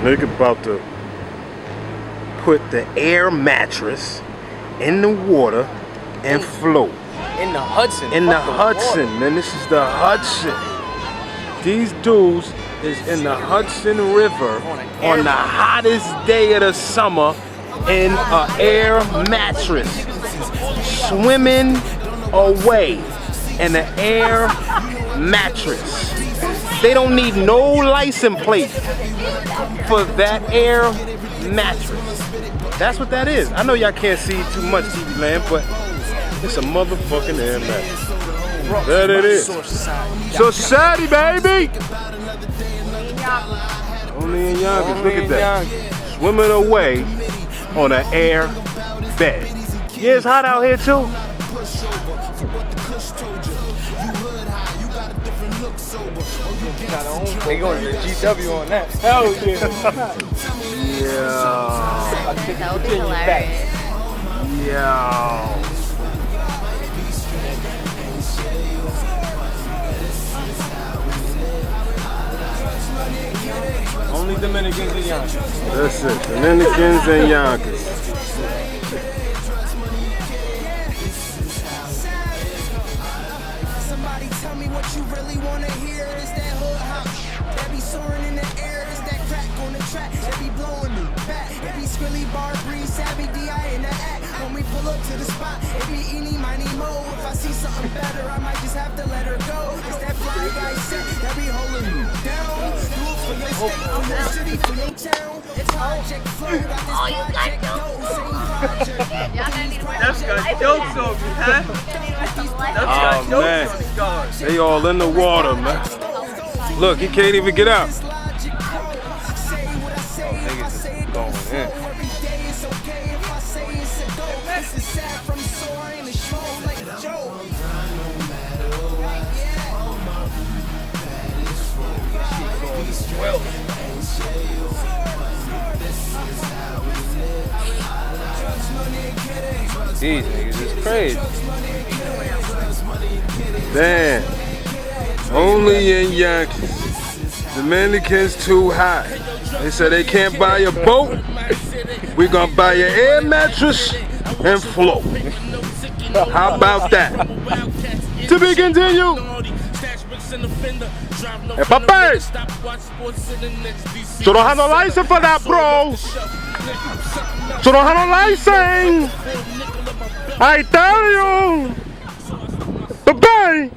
Nigga about to put the air mattress in the water and float. In the Hudson. In the Hudson, man. This is the Hudson. These dudes is in the Hudson River on the hottest day of the summer in an air mattress, swimming away in an air mattress. They don't need no license plate for that air mattress. That's what that is. I know y'all can't see too much, TV land, but it's a motherfucking air mattress. That it is. Society, baby! Only in yonkers. Look at that. Swimming away on an air bed. Yeah, it's hot out here too. They going to the GW on that. Hell yeah. Yeah. That would be hilarious. Yeah. Only Dominicans and yonkers. That's it. Dominicans and yonkers. Somebody tell me what you really want to hear. Is that hood hop that be soaring in the air? Is that crack on the track that be blowing me back? It be Skrilly, Bar, Breeze, Savvy, D.I. in the act. When we pull up to the spot, it be eeny, miny, mo. If I see something better, I might just have to let her go. It's that fly guy set that be holding me down. Do it for your state, for your city, for your town. It's Project Flow, got this project dough. Same project. That's got jokes on me, huh? Oh man, they all in the water, man. Look, he can't even get out. Niggas is going in. These niggas is crazy. Damn. Only in yonkers. Dominicans too high. They said they can't buy a boat. We gonna buy an air mattress and float. How about that? To be continued. Hey, papi! So don't have no license for that, bro. So don't have no license. I tell you. Bye-bye.